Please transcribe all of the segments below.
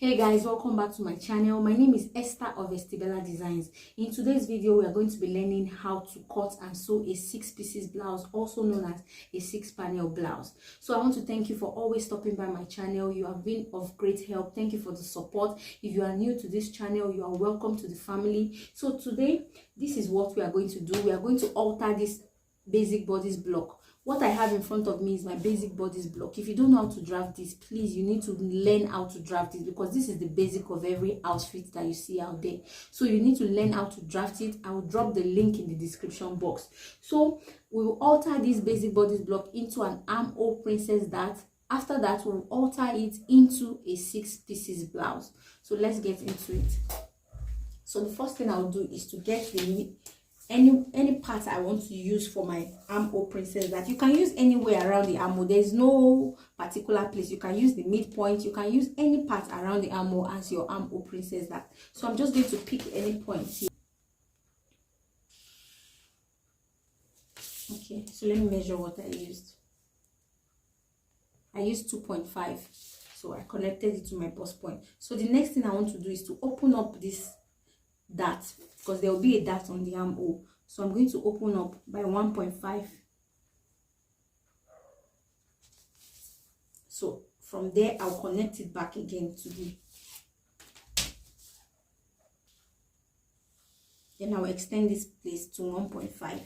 Hey guys, welcome back to my channel. My name is Esther of Estibella Designs. In today's video, we are going to be learning how to cut and sew a 6 pieces blouse, also known as a 6-panel blouse. So I want to thank you for always stopping by my channel. You have been of great help. Thank you for the support. If you are new to this channel, you are welcome to the family. So today, this is what we are going to do. We are going to alter this basic bodice block. What I have in front of me is my basic bodice block. If you don't know how to draft this, please, you need to learn how to draft it, because this is the basic of every outfit that you see out there. So you need to learn how to draft it. I will drop the link in the description box. So we will alter this basic bodice block into an armhole princess dart. After that, we'll alter it into a 6 pieces blouse. So let's get into it. So the first thing I'll do is to get the any part I want to use for my armhole princess that you can use anywhere around the armhole. There's no particular place. You can use the midpoint, you can use any part around the armhole as your armhole princess that. So I'm just going to pick any point here. Okay, so let me measure what I used. I used 2.5, so I connected it to my bust point. So the next thing I want to do is to open up this dart, because there will be a dart on the armhole. So I'm going to open up by 1.5. So from there, I'll connect it back again to the. Then I'll extend this place to 1.5.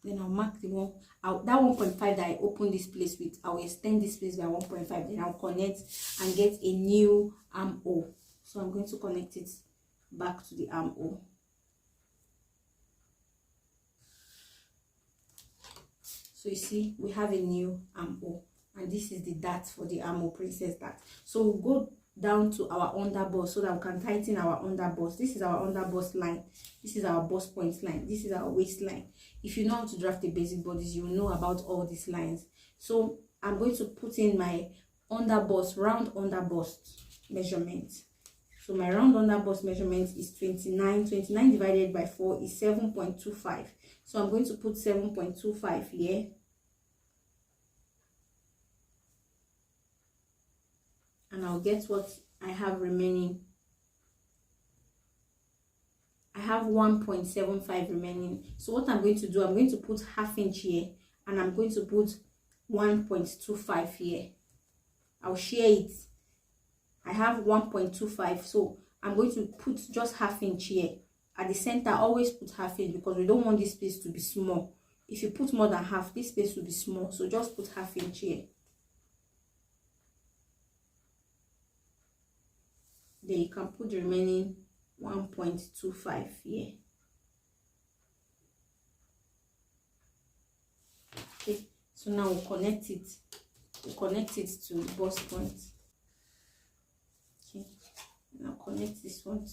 Then I'll mark the one out, that 1.5 that I opened this place with. I'll extend this place by 1.5. Then I'll connect and get a new armhole. So I'm going to connect it back to the armhole. So you see, we have a new armhole, and this is the dart for the armhole princess dart. So we'll go down to our underbust so that we can tighten our underbust. This is our underbust line. This is our bust point line. This is our waistline. If you know how to draft a basic bodice, you will know about all these lines. So I'm going to put in my underbust, round underbust measurement. So my round underbust measurement is 29. 29 divided by 4 is 7.25. So I'm going to put 7.25 here. And I'll get what I have remaining. I have 1.75 remaining. So what I'm going to do, I'm going to put ½ inch here, and I'm going to put 1.25 here. I'll share it. I have 1.25, so I'm going to put just ½ inch here. At the center, always put ½ inch, because we don't want this space to be small. If you put more than half, this space will be small. So just put ½ inch here. Then you can put the remaining 1.25 here. Okay, so now we'll connect it. We'll connect it to the bust point. Okay, now connect this one.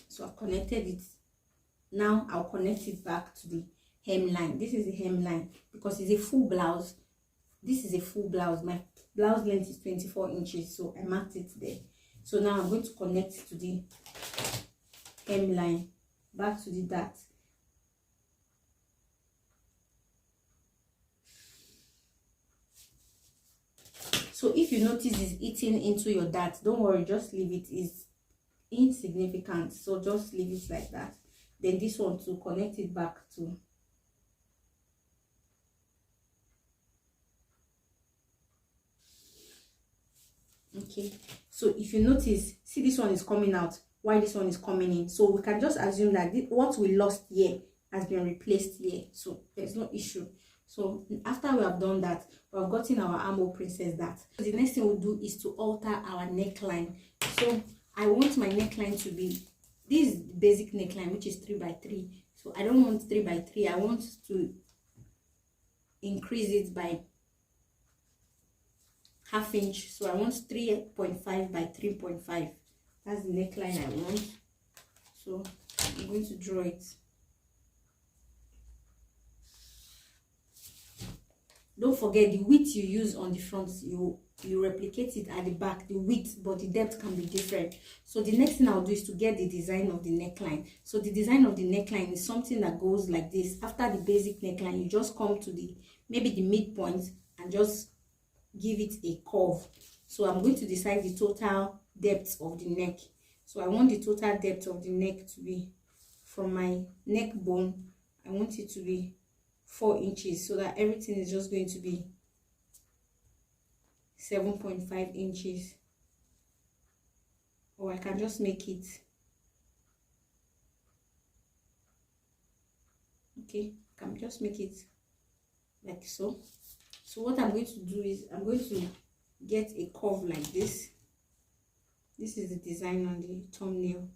So I've connected it. Now I'll connect it back to the hemline. This is the hemline, because it's a full blouse. This is a full blouse. My blouse length is 24 inches, so I marked it there. So now I'm going to connect to the hemline, back to the dart. So if you notice it's eating into your dart, don't worry, just leave it. It's insignificant, so just leave it like that. Then this one to connect it back to. Okay, so if you notice, see, this one is coming out while this one is coming in. So we can just assume that what we lost here has been replaced here, so there's no issue. So after we have done that, we have gotten our armhole princess dart. The next thing we'll do is to alter our neckline. So I want my neckline to be this basic neckline, which is 3x3. So I don't want 3x3. I want to increase it by ½ inch. So I want 3.5 by 3.5. That's the neckline I want. So I'm going to draw it. Don't forget the width you use on the front, you you replicate it at the back, the width, but the depth can be different. So the next thing I'll do is to get the design of the neckline. So the design of the neckline is something that goes like this. After the basic neckline, you just come to the maybe the midpoint and just give it a curve. So I'm going to decide the total depth of the neck. So I want the total depth of the neck to be from my neck bone. I want it to be 4 inches, so that everything is just going to be 7.5 inches. Or I can just make it, okay, I can just make it like so. So what I'm going to do is I'm going to get a curve like this. This is the design on the thumbnail.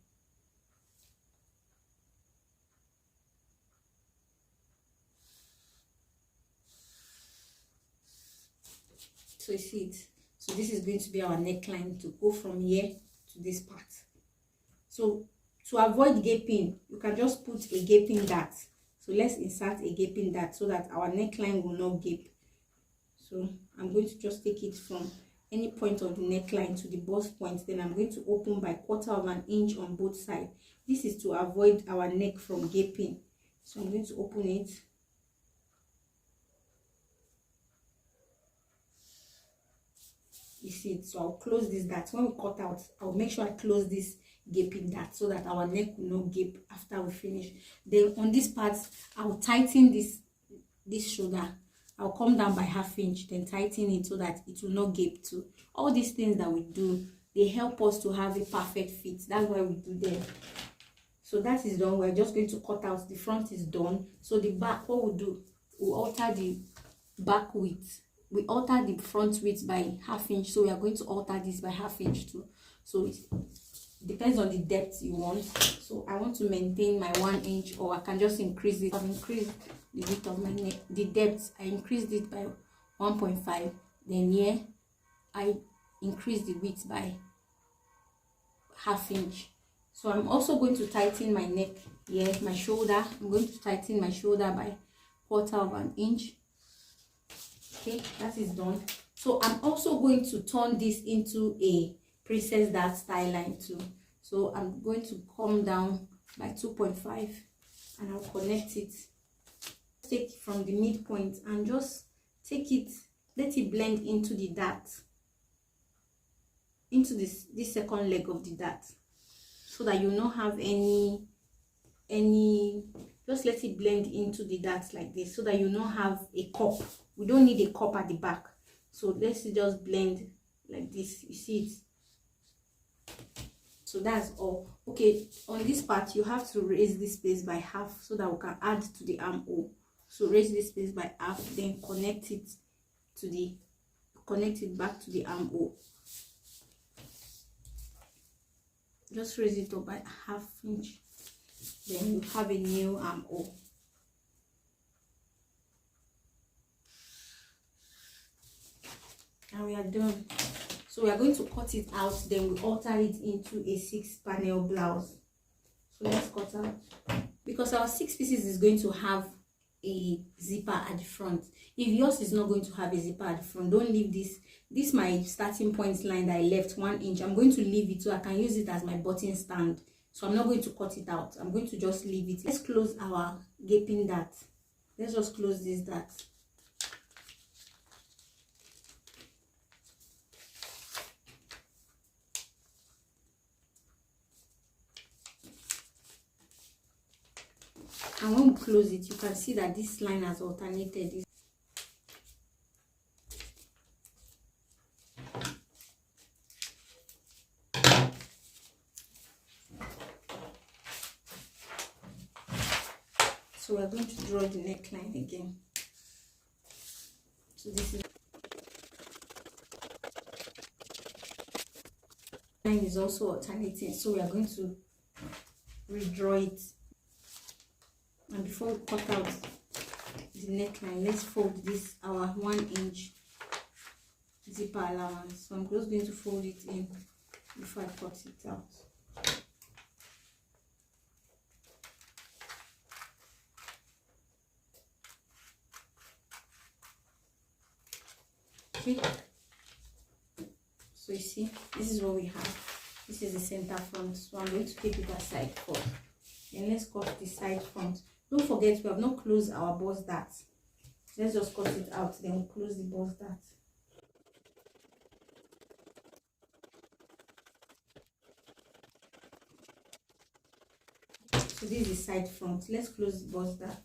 So you see it. So this is going to be our neckline to go from here to this part. So to avoid gaping, you can just put a gaping dart. So let's insert a gaping dart so that our neckline will not gape. So I'm going to just take it from any point of the neckline to the bust point. Then I'm going to open by 1/4 inch on both sides. This is to avoid our neck from gaping. So I'm going to open it. You see it. So I'll close this dart. When we cut out, I'll make sure I close this gaping dart so that our neck will not gape after we finish. Then on this part, I'll tighten this shoulder. I'll come down by 1/2 inch, then tighten it so that it will not gape too. All these things that we do, they help us to have a perfect fit. That's why we do them. So that is done. We're just going to cut out. The front is done. So the back, what we'll do, we'll alter the back width. We alter the front width by 1/2 inch. So we are going to alter this by 1/2 inch too. So it depends on the depth you want. So I want to maintain my 1 inch, or I can just increase it. I've increased the width of my neck. The depth, I increased it by 1.5. Then here, I increased the width by 1/2 inch. So I'm also going to tighten my neck here, my shoulder. I'm going to tighten my shoulder by 1/4 inch. Okay, that is done. So I'm also going to turn this into a princess dart style line too. So I'm going to come down by 2.5 and I'll connect it. Take it from the midpoint and just take it, let it blend into the dart, into this second leg of the dart, so that you not have any, just let it blend into the dart like this, so that you not have a cup. We don't need a cup at the back. So let's just blend like this. You see it. So that's all. Okay, on this part you have to raise this space by 1/2 so that we can add to the armhole. So raise this space by 1/2, then connect it back to the armhole. Just raise it up by 1/2 inch, then you have a new armhole. And we are done. So we are going to cut it out, then we alter it into a 6-panel blouse. So let's cut out, because our 6 pieces is going to have a zipper at the front. If yours is not going to have a zipper at the front, don't leave this my starting point line that I left 1 inch. I'm going to leave it so I can use it as my button stand. So I'm not going to cut it out. I'm going to just leave it. Let's close our gaping dart. Let's just close this dart. And when we close it, you can see that this line has alternated. So we're going to draw the neckline again. So this line is also alternating. So we are going to redraw it. And before we cut out the neckline, let's fold this, our 1 inch zipper allowance. So I'm just going to fold it in before I cut it out. Okay. So you see, this is what we have. This is the center front, so I'm going to keep it aside first. And let's cut the side front. Don't forget, we have not closed our bust dart. Let's just cut it out, then we'll close the bust dart. So this is the side front. Let's close the bust dart.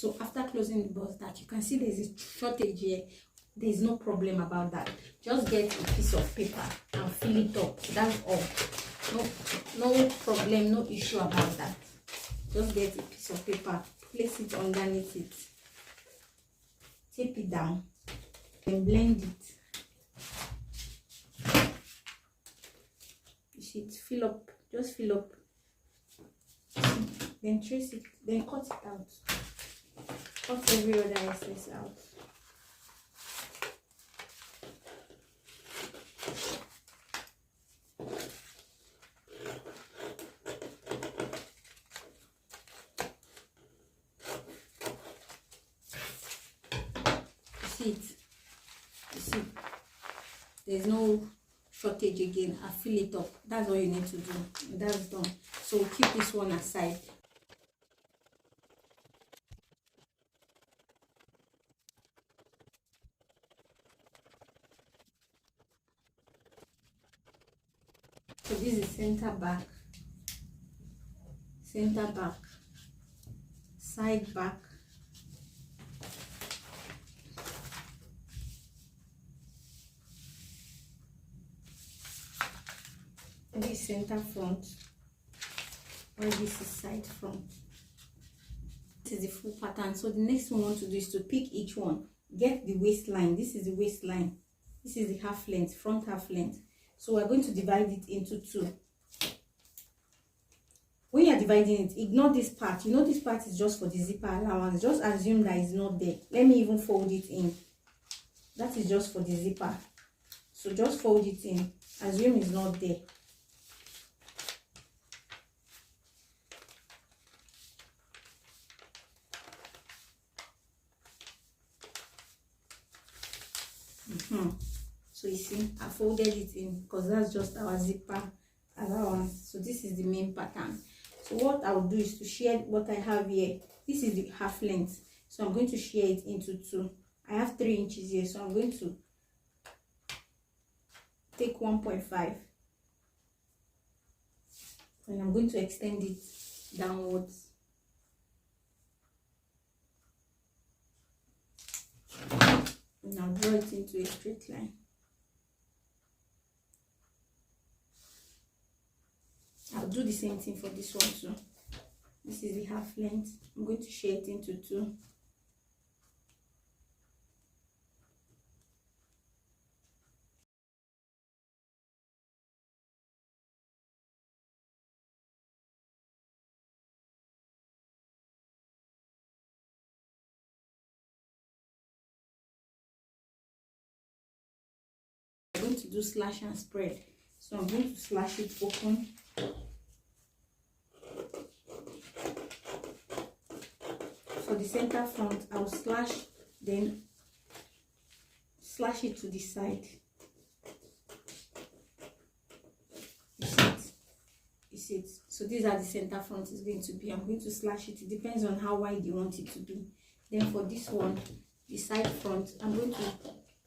So after closing the bust dart, you can see there's a shortage here. There's no problem about that. Just get a piece of paper and fill it up. That's all. No problem, no issue about that. Just get a piece of paper, place it underneath it, tape it down, then blend it. You see it, fill up, just fill up. Then trace it, then cut it out. Cut every other excess out. You see, there's no shortage again. I fill it up. That's all you need to do. That's done. So we'll keep this one aside. So this is center back, side back, this is center front, while this is side front. This is the full pattern. So the next thing we want to do is to pick each one. Get the waistline. This is the waistline. This is the half length, front half length. So we're going to divide it into two. When you're dividing it, ignore this part. You know this part is just for the zipper allowance. Just assume that it's not there. Let me even fold it in. That is just for the zipper. So just fold it in. Assume it's not there. So you see, I folded it in because that's just our zipper allowance. So this is the main pattern. So what I'll do is to share what I have here. This is the half length, so I'm going to share it into two. I have 3 inches here, so I'm going to take 1.5 and I'm going to extend it downwards. And I'll draw it into a straight line. I'll do the same thing for this one too. This is the half length. I'm going to share it into two. I'm going to do slash and spread. So I'm going to slash it open. For the center front, I'll slash, then slash it to the side. You see it? You see it? So these are the center front is going to be. I'm going to slash it. It depends on how wide you want it to be. Then for this one, the side front, I'm going to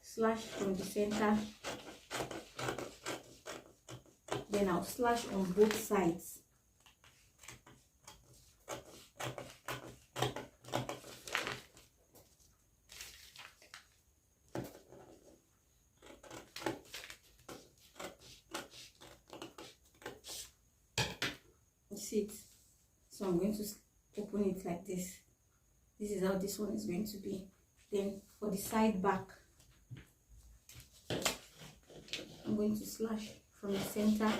slash from the center. Then I'll slash on both sides. You see it? So I'm going to open it like this. This is how this one is going to be. Then for the side back, I'm going to slash from the center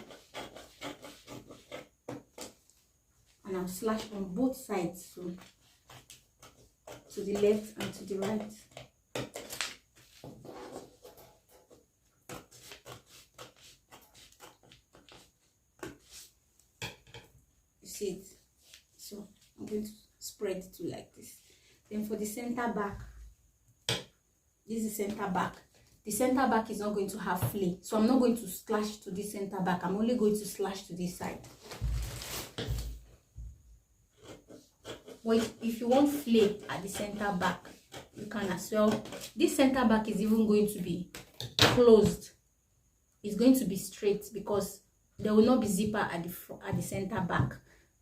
and I'll slash on both sides, so to the left and to the right. You see it? So I'm going to spread it to like this. Then for the center back, This is center back. The center back is not going to have flay, so I'm not going to slash to this center back. I'm only going to slash to this side. But if you want flay at the center back, you can as well. This center back is even going to be closed. It's going to be straight because there will not be zipper at the center back.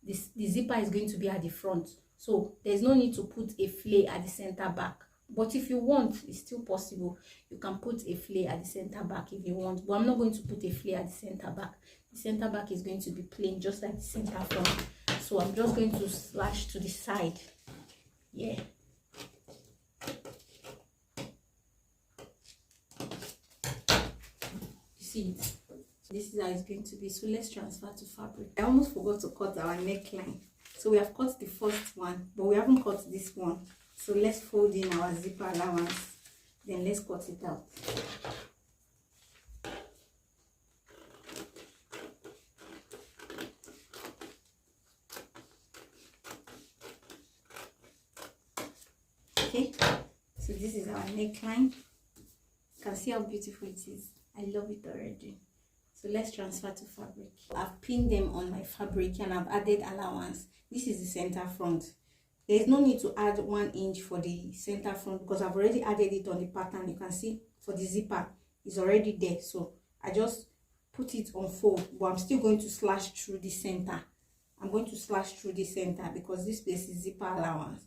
The zipper is going to be at the front, so there's no need to put a flay at the center back. But if you want, it's still possible. You can put a flay at the center back if you want, but I'm not going to put a flay at the center back. The center back is going to be plain, just like the center front. So I'm just going to slash to the side. Yeah. You see it? This is how it's going to be. So let's transfer to fabric. I almost forgot to cut our neckline. So we have cut the first one, but we haven't cut this one. So let's fold in our zipper allowance, then let's cut it out. Okay, so this is our neckline. You can see how beautiful it is. I love it already. So let's transfer to fabric. I've pinned them on my fabric and I've added allowance. This is the center front. There is no need to add 1 inch for the center front because I've already added it on the pattern. You can see for the zipper is already there, so I just put it on fold, but I'm still going to slash through the center. I'm going to slash through the center because this place is zipper allowance.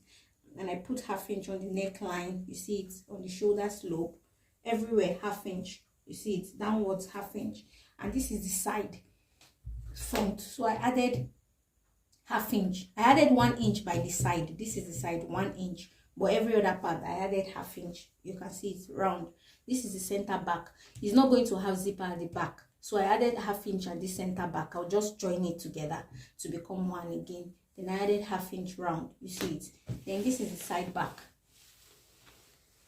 And I put 1/2 inch on the neckline. You see it on the shoulder slope, everywhere 1/2 inch. You see it downwards 1/2 inch, and this is the side front, so I added 1/2 inch. I added 1 inch by the side. This is the side, 1 inch, but every other part I added 1/2 inch. You can see it's round. This is the center back. It's not going to have zipper at the back, so I added 1/2 inch at the center back. I'll just join it together to become one again. Then I added 1/2 inch round. You see it. Then this is the side back.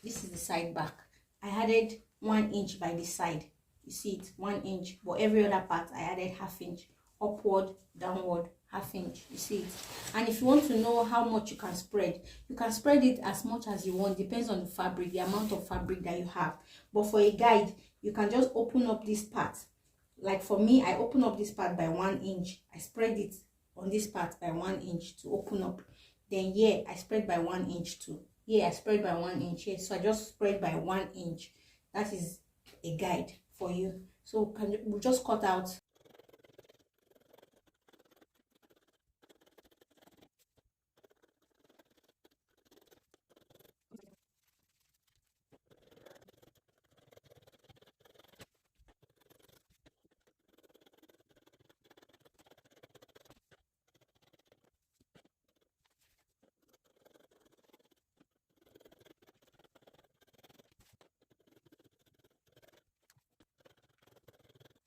This is the side back. I added 1 inch by the side. You see it, 1 inch, but every other part I added 1/2 inch, upward, downward, 1/2 inch. You see it. And if you want to know how much you can spread it as much as you want. Depends on the fabric, the amount of fabric that you have. But for a guide, you can just open up this part. Like for me, I open up this part by 1 inch. I spread it on this part by 1 inch to open up. Then here I spread by 1 inch too. Here I spread by 1 inch here. So I just spread by 1 inch. That is a guide for you. So we'll just cut out.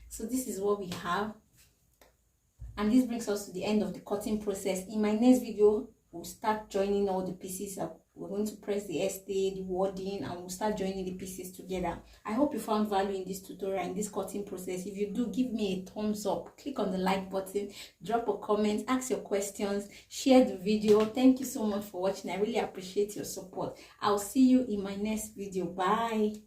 So this is what we have, and this brings us to the end of the cutting process. In my next video, we'll start joining all the pieces up. We're going to press the stay, the wording, and we'll start joining the pieces together. I hope you found value in this tutorial, in this cutting process. If you do, give me a thumbs up, click on the like button, drop a comment, ask your questions, share the video. Thank you so much for watching. I really appreciate your support. I'll see you in my next video. Bye.